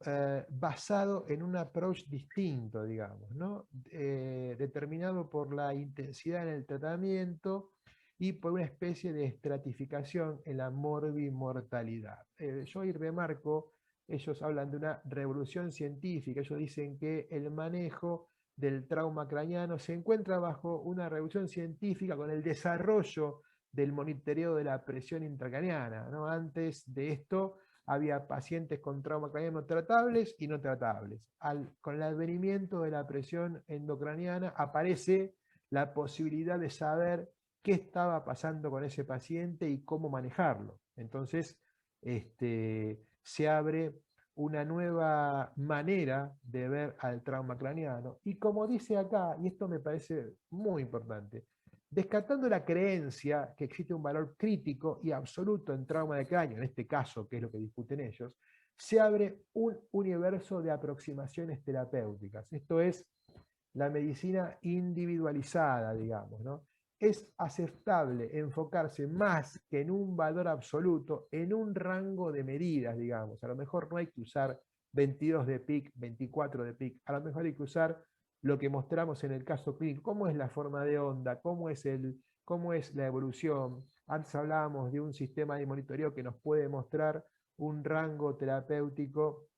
basado en un approach distinto, digamos, ¿no? Determinado por la intensidad en el tratamiento y por una especie de estratificación en la morbimortalidad. Yo ahí remarco, ellos hablan de una revolución científica, ellos dicen que el manejo del trauma craneano se encuentra bajo una revolución científica con el desarrollo del monitoreo de la presión intracraneana, ¿no? Antes de esto había pacientes con trauma craneano tratables y no tratables. Con el advenimiento de la presión endocraniana aparece la posibilidad de saber qué estaba pasando con ese paciente y cómo manejarlo. Entonces, se abre una nueva manera de ver al trauma craneano. Y como dice acá, y esto me parece muy importante, descartando la creencia que existe un valor crítico y absoluto en trauma de cráneo, en este caso, que es lo que discuten ellos, se abre un universo de aproximaciones terapéuticas. Esto es la medicina individualizada, digamos, ¿no? Es aceptable enfocarse más que en un valor absoluto, en un rango de medidas, digamos. A lo mejor no hay que usar 22 de PIC, 24 de PIC, a lo mejor hay que usar lo que mostramos en el caso clínico, cómo es la forma de onda, cómo es la evolución. Antes hablábamos de un sistema de monitoreo que nos puede mostrar un rango terapéutico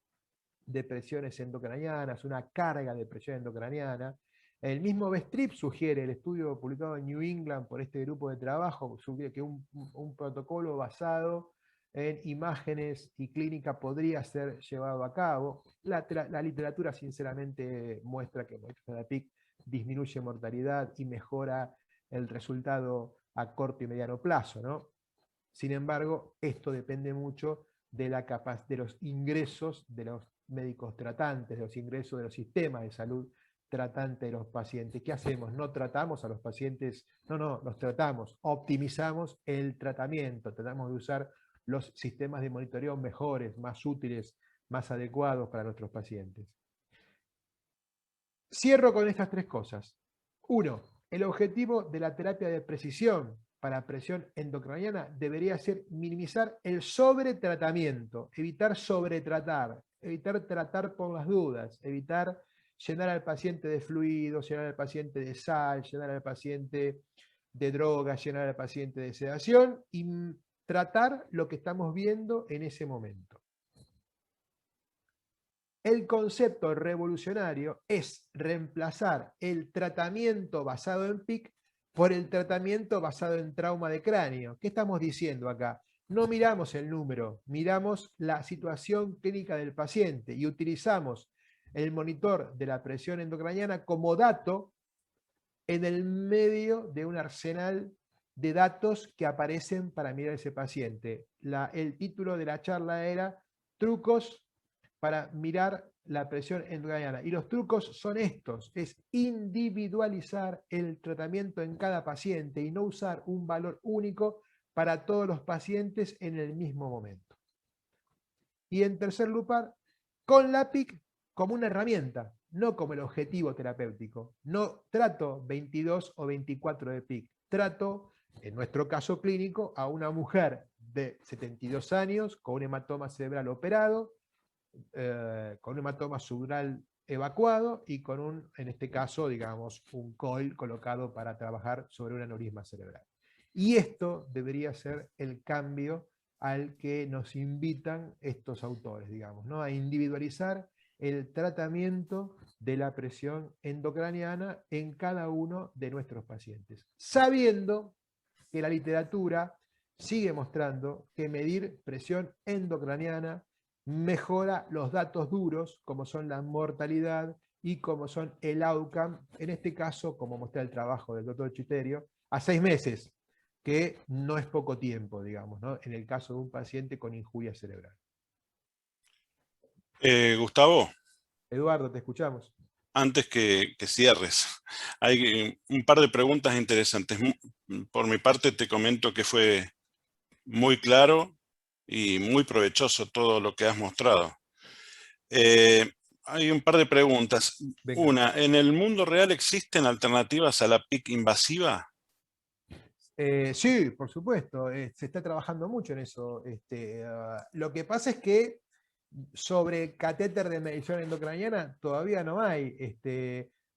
de presiones endocranianas, una carga de presión endocraniana. El mismo Bestrip sugiere, el estudio publicado en New England por este grupo de trabajo, sugiere que un protocolo basado en imágenes y clínica podría ser llevado a cabo. La literatura sinceramente muestra que la PIC disminuye mortalidad y mejora el resultado a corto y mediano plazo, ¿no? Sin embargo, esto depende mucho de los ingresos de los médicos tratantes, de los ingresos de los sistemas de salud tratante de los pacientes. ¿Qué hacemos? ¿No tratamos a los pacientes? No, los tratamos, optimizamos el tratamiento, tratamos de usar los sistemas de monitoreo mejores, más útiles, más adecuados para nuestros pacientes. Cierro con estas tres cosas. 1. El objetivo de la terapia de precisión para presión endocraniana debería ser minimizar el sobretratamiento, evitar sobretratar, evitar tratar por las dudas, evitar llenar al paciente de fluidos, llenar al paciente de sal, llenar al paciente de drogas, llenar al paciente de sedación y tratar lo que estamos viendo en ese momento. El concepto revolucionario es reemplazar el tratamiento basado en PIC por el tratamiento basado en trauma de cráneo. ¿Qué estamos diciendo acá? No miramos el número, miramos la situación clínica del paciente y utilizamos el monitor de la presión endocraniana como dato en el medio de un arsenal de datos que aparecen para mirar a ese paciente. El título de la charla era Trucos para mirar la presión endocraniana. Y los trucos son estos, es individualizar el tratamiento en cada paciente y no usar un valor único para todos los pacientes en el mismo momento. Y en tercer lugar, con la PIC como una herramienta, no como el objetivo terapéutico. No trato 22 o 24 de PIC, trato, en nuestro caso clínico, a una mujer de 72 años con un hematoma cerebral operado, con un hematoma subdural evacuado y con un, en este caso, digamos, un coil colocado para trabajar sobre un aneurisma cerebral. Y esto debería ser el cambio al que nos invitan estos autores, digamos, ¿no? A individualizar el tratamiento de la presión endocraniana en cada uno de nuestros pacientes, sabiendo que la literatura sigue mostrando que medir presión endocraniana mejora los datos duros, como son la mortalidad y como son el outcome, en este caso, como muestra el trabajo del doctor Chiterio, a 6 meses, que no es poco tiempo, digamos, ¿no? En el caso de un paciente con injuria cerebral. Gustavo, Eduardo, te escuchamos. antes que cierres, hay un par de preguntas interesantes. Por mi parte te comento que fue muy claro y muy provechoso todo lo que has mostrado. Hay un par de preguntas. Venga. Una, ¿en el mundo real existen alternativas a la PIC invasiva? Sí, por supuesto, se está trabajando mucho en eso. Lo que pasa es que sobre catéter de medición endocraniana todavía no hay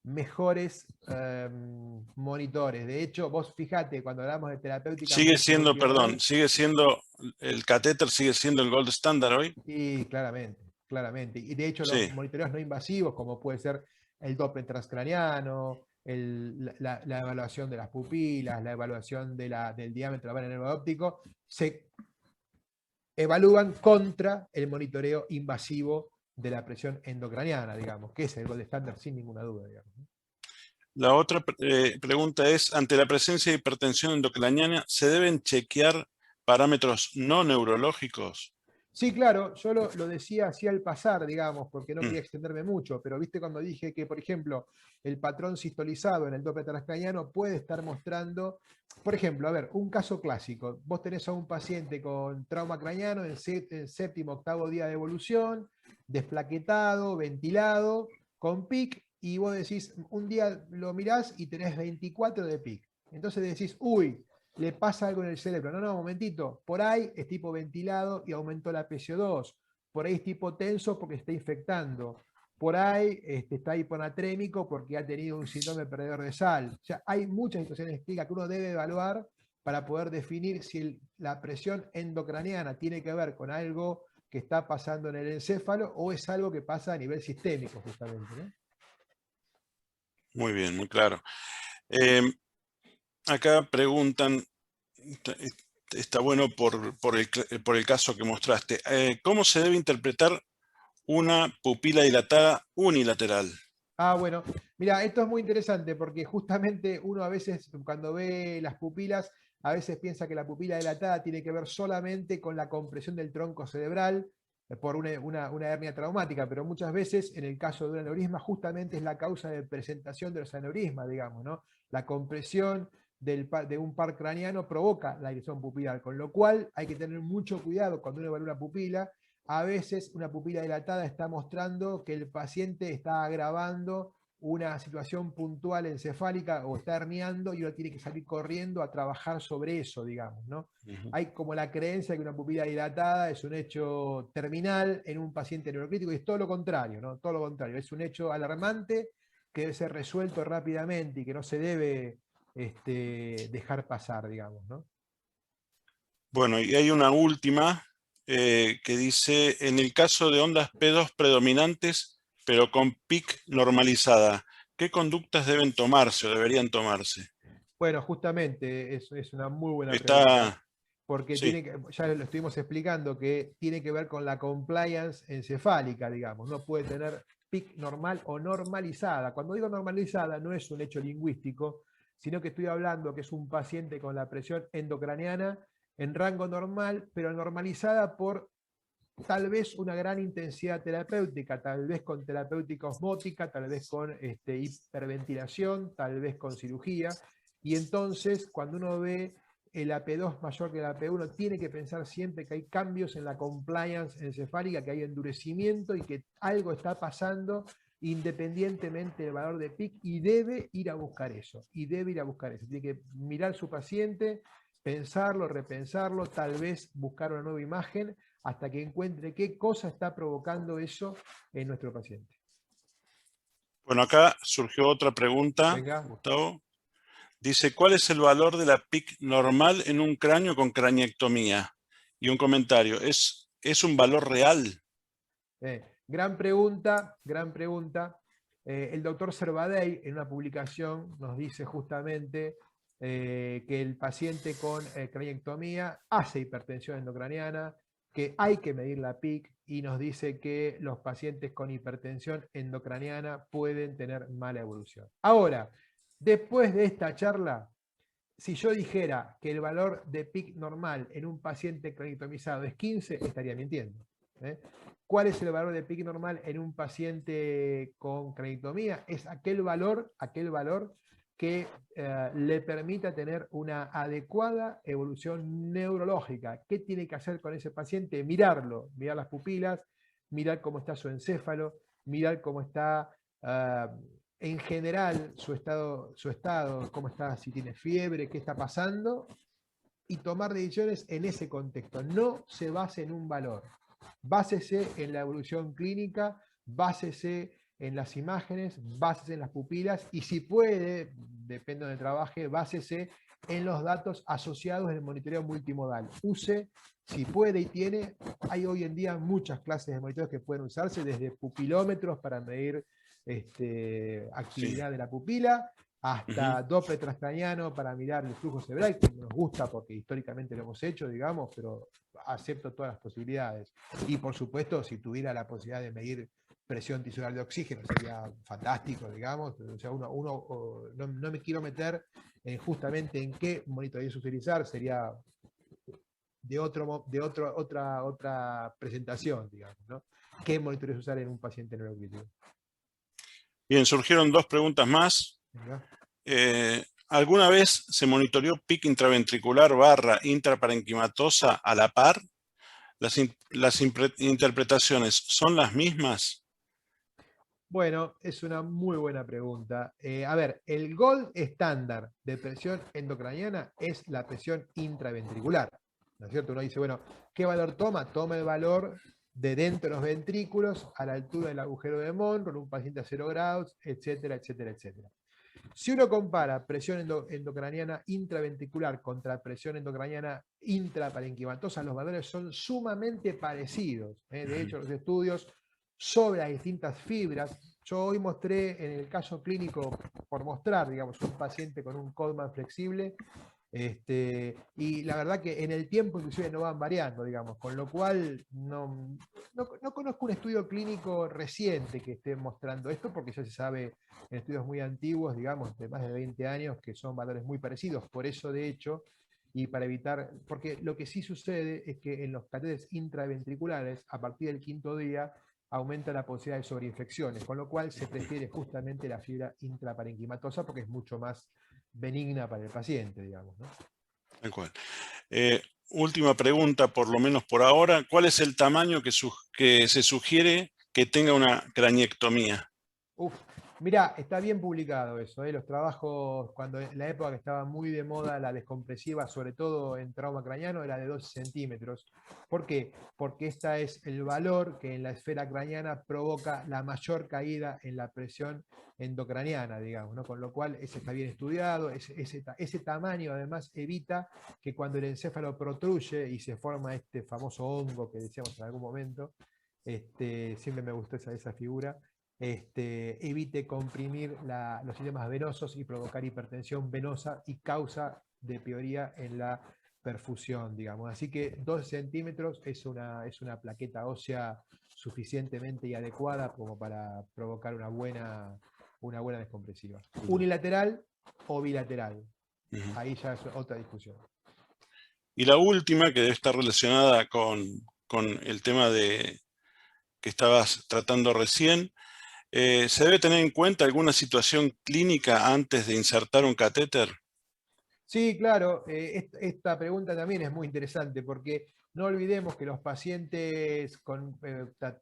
mejores monitores. De hecho, vos fijate, cuando hablamos de terapéutica... Sigue siendo, multimodal, perdón, el catéter sigue siendo el gold standard hoy. Y claramente, claramente. Y de hecho Sí. los monitoreos no invasivos, como puede ser el Doppler transcraniano, la evaluación de las pupilas, la evaluación del diámetro del nervo óptico, se evalúan contra el monitoreo invasivo de la presión endocraniana, digamos, que es el gold standard sin ninguna duda, digamos. La otra pregunta es, ante la presencia de hipertensión endocraniana, ¿se deben chequear parámetros no neurológicos? Sí, claro, yo lo decía así al pasar, digamos, porque no quería extenderme mucho, pero viste cuando dije que, por ejemplo, el patrón sistolizado en el Doppler transcraniano puede estar mostrando, por ejemplo, a ver, un caso clásico, vos tenés a un paciente con trauma craneano en séptimo, octavo día de evolución, desplaquetado, ventilado, con PIC, y vos decís, un día lo mirás y tenés 24 de PIC. Entonces decís, uy, le pasa algo en el cerebro. No, momentito. Por ahí es tipo ventilado y aumentó la PCO2. Por ahí es tipo tenso porque está infectando. Por ahí está hiponatrémico porque ha tenido un síndrome perdedor de sal. O sea, hay muchas situaciones clínicas que uno debe evaluar para poder definir si la presión endocraniana tiene que ver con algo que está pasando en el encéfalo o es algo que pasa a nivel sistémico, justamente, ¿no? Muy bien, muy claro. Acá preguntan, está bueno por el caso que mostraste, ¿cómo se debe interpretar una pupila dilatada unilateral? Ah, bueno, mira, esto es muy interesante porque justamente uno a veces cuando ve las pupilas, a veces piensa que la pupila dilatada tiene que ver solamente con la compresión del tronco cerebral por una hernia traumática, pero muchas veces en el caso de un aneurisma justamente es la causa de presentación de los aneurismas, digamos, ¿no? La compresión de un par craneano provoca la lesión pupilar, con lo cual hay que tener mucho cuidado cuando uno evalúa una pupila. A veces una pupila dilatada está mostrando que el paciente está agravando una situación puntual encefálica o está herniando y uno tiene que salir corriendo a trabajar sobre eso, digamos, ¿no? Hay como la creencia de que una pupila dilatada es un hecho terminal en un paciente neurocrítico y es todo lo contrario, ¿no? Todo lo contrario, es un hecho alarmante que debe ser resuelto rápidamente y que no se debe dejar pasar, digamos, ¿no? Bueno, y hay una última que dice, en el caso de ondas P2 predominantes, pero con PIC normalizada, ¿qué conductas deben tomarse o deberían tomarse? Bueno, justamente es una muy buena pregunta, Está, porque sí, ya lo estuvimos explicando, que tiene que ver con la compliance encefálica, digamos. No puede tener PIC normal o normalizada. Cuando digo normalizada no es un hecho lingüístico, sino que estoy hablando que es un paciente con la presión endocraniana en rango normal, pero normalizada por tal vez una gran intensidad terapéutica, tal vez con terapéutica osmótica, tal vez con hiperventilación, tal vez con cirugía. Y entonces, cuando uno ve el AP2 mayor que el AP1, tiene que pensar siempre que hay cambios en la compliance encefálica, que hay endurecimiento y que algo está pasando independientemente del valor de PIC, y debe ir a buscar eso, Tiene que mirar su paciente, pensarlo, repensarlo, tal vez buscar una nueva imagen, hasta que encuentre qué cosa está provocando eso en nuestro paciente. bueno, acá surgió otra pregunta, Venga. Gustavo. Dice, ¿cuál es el valor de la PIC normal en un cráneo con craniectomía? Y un comentario, ¿es un valor real? Gran pregunta, gran pregunta. El doctor Servadei en una publicación nos dice justamente que el paciente con craniectomía hace hipertensión endocraniana, que hay que medir la PIC, y nos dice que los pacientes con hipertensión endocraniana pueden tener mala evolución. Ahora, después de esta charla, si yo dijera que el valor de PIC normal en un paciente craniectomizado es 15, estaría mintiendo. ¿Cuál es el valor de PIC normal en un paciente con craniectomía? Es aquel valor que le permita tener una adecuada evolución neurológica. ¿Qué tiene que hacer con ese paciente? Mirarlo, mirar las pupilas, mirar cómo está su encéfalo, mirar cómo está en general su estado, cómo está, si tiene fiebre, qué está pasando, y tomar decisiones en ese contexto. No se base en un valor. Básese en la evolución clínica, básese en las imágenes, básese en las pupilas, y si puede, depende de donde trabaje, básese en los datos asociados en el monitoreo multimodal. Use, si puede y tiene, hay hoy en día muchas clases de monitoreos que pueden usarse, desde pupilómetros para medir actividad de la pupila, hasta Doppler transcraniano para mirar el flujo cerebral, que nos gusta porque históricamente lo hemos hecho, digamos, pero acepto todas las posibilidades. Y por supuesto, si tuviera la posibilidad de medir presión tisular de oxígeno, sería fantástico, digamos. O sea, no me quiero meter justamente en qué monitoreo utilizar, sería de otra presentación, digamos, ¿no? ¿Qué monitoreo usar en un paciente neurocrítico? Bien, surgieron dos preguntas más. ¿Alguna vez se monitoreó PIC intraventricular / intraparenquimatosa a la par? ¿Las interpretaciones son las mismas? Bueno, es una muy buena pregunta. A ver, el gold estándar de presión endocraniana es la presión intraventricular, ¿no es cierto? Uno dice, bueno, ¿qué valor toma? Toma el valor de dentro de los ventrículos a la altura del agujero de Monro en un paciente a 0 grados, etcétera, etcétera, etcétera. Si uno compara presión endocraniana intraventricular contra presión endocraniana intraparenquimatosa, los valores son sumamente parecidos. De hecho, los estudios sobre las distintas fibras, yo hoy mostré en el caso clínico, por mostrar, digamos, un paciente con un Codman flexible, y la verdad que en el tiempo inclusive no van variando, digamos, con lo cual no conozco un estudio clínico reciente que esté mostrando esto, porque ya se sabe en estudios muy antiguos, digamos, de más de 20 años, que son valores muy parecidos. Por eso, de hecho, y para evitar, porque lo que sí sucede es que en los catéteres intraventriculares, a partir del 5.º día, aumenta la posibilidad de sobreinfecciones, con lo cual se prefiere justamente la fibra intraparenquimatosa porque es mucho más benigna para el paciente, digamos, ¿no? Tal cual. Última pregunta, por lo menos por ahora. ¿Cuál es el tamaño que se sugiere que tenga una craniectomía? Mirá, está bien publicado eso, los trabajos, cuando en la época que estaba muy de moda la descompresiva, sobre todo en trauma craneano, era de 12 centímetros. ¿Por qué? Porque este es el valor que en la esfera craneana provoca la mayor caída en la presión endocraniana, digamos, ¿no? Con lo cual ese está bien estudiado, ese tamaño además evita que cuando el encéfalo protruye y se forma este famoso hongo que decíamos en algún momento, siempre me gustó esa figura, evite comprimir los sistemas venosos y provocar hipertensión venosa y causa de pioría en la perfusión, digamos. Así que 2 centímetros es una plaqueta ósea suficientemente y adecuada como para provocar una buena descompresiva. Unilateral o bilateral. Ahí ya es otra discusión. Y la última, que debe estar relacionada con el tema que estabas tratando recién, ¿se debe tener en cuenta alguna situación clínica antes de insertar un catéter? Sí, claro. Esta pregunta también es muy interesante porque no olvidemos que los pacientes con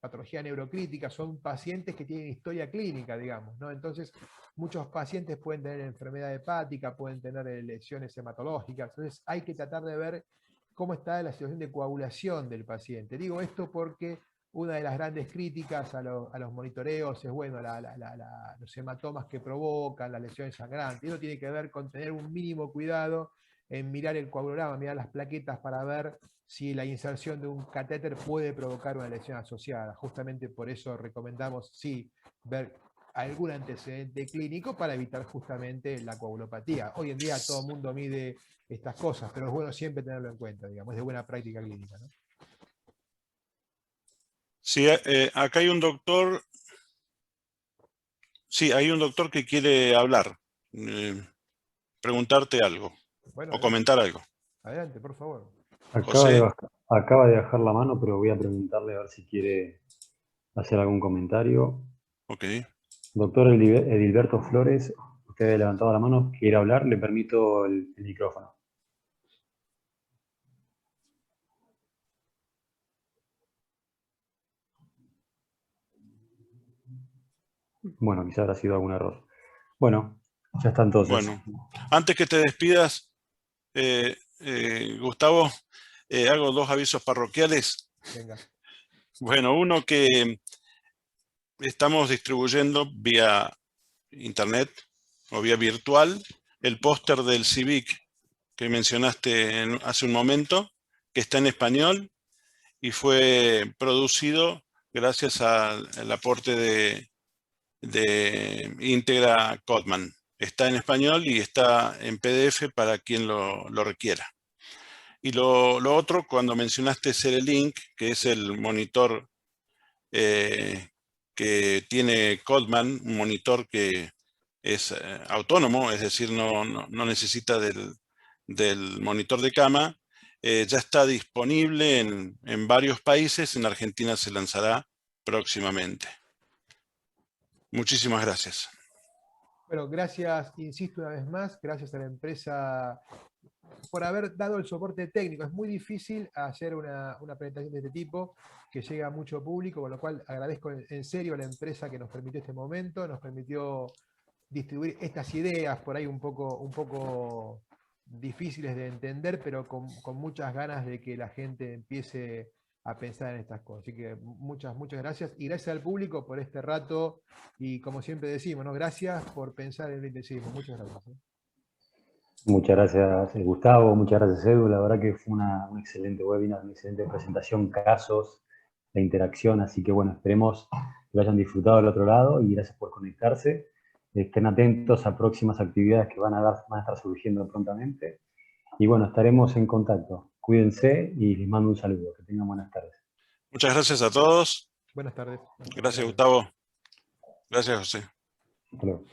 patología neurocrítica son pacientes que tienen historia clínica, digamos, ¿no? Entonces, muchos pacientes pueden tener enfermedad hepática, pueden tener lesiones hematológicas. Entonces, hay que tratar de ver cómo está la situación de coagulación del paciente. Digo esto porque una de las grandes críticas a los monitoreos es, bueno, los hematomas que provocan, las lesiones sangrantes. Eso tiene que ver con tener un mínimo cuidado en mirar el coagulograma, mirar las plaquetas para ver si la inserción de un catéter puede provocar una lesión asociada. Justamente por eso recomendamos, sí, ver algún antecedente clínico para evitar justamente la coagulopatía. Hoy en día todo el mundo mide estas cosas, pero es bueno siempre tenerlo en cuenta, digamos, es de buena práctica clínica, ¿no? Sí, acá hay un doctor. Sí, hay un doctor que quiere hablar, preguntarte algo, Bueno, o adelante, comentar algo. adelante, por favor. José. Acaba de bajar la mano, pero voy a preguntarle a ver si quiere hacer algún comentario. Ok. Doctor Edilberto Flores, usted ha levantado la mano, quiere hablar, le permito el micrófono. Bueno, quizá habrá sido algún error. Bueno, ya está entonces. Bueno, antes que te despidas, Gustavo, hago 2 avisos parroquiales. Venga. Bueno, uno que estamos distribuyendo vía internet o vía virtual el póster del CIVIC que mencionaste hace un momento, que está en español y fue producido gracias al aporte de Integra Codman. Está en español y está en PDF para quien lo requiera. Y lo otro, cuando mencionaste CereLink, que es el monitor que tiene Codman, un monitor que es autónomo, es decir, no necesita del monitor de cama, ya está disponible en varios países. En Argentina se lanzará próximamente. Muchísimas gracias. Bueno, gracias, insisto una vez más, gracias a la empresa por haber dado el soporte técnico. Es muy difícil hacer una presentación de este tipo que llegue a mucho público, con lo cual agradezco en serio a la empresa que nos permitió este momento, nos permitió distribuir estas ideas por ahí un poco difíciles de entender, pero con muchas ganas de que la gente empiece a pensar en estas cosas. Así que muchas gracias. Y gracias al público por este rato. Y como siempre decimos, ¿no? Gracias por pensar en el intensivismo. Muchas gracias. Muchas gracias, Gustavo. Muchas gracias, Edu. La verdad que fue un excelente webinar, una excelente presentación, casos, la interacción. Así que bueno, esperemos que lo hayan disfrutado del otro lado y gracias por conectarse. Estén atentos a próximas actividades que van a estar surgiendo prontamente. Y bueno, estaremos en contacto. Cuídense y les mando un saludo. Que tengan buenas tardes. Muchas gracias a todos. Buenas tardes. Gracias, Gustavo. Gracias, José. Hasta luego.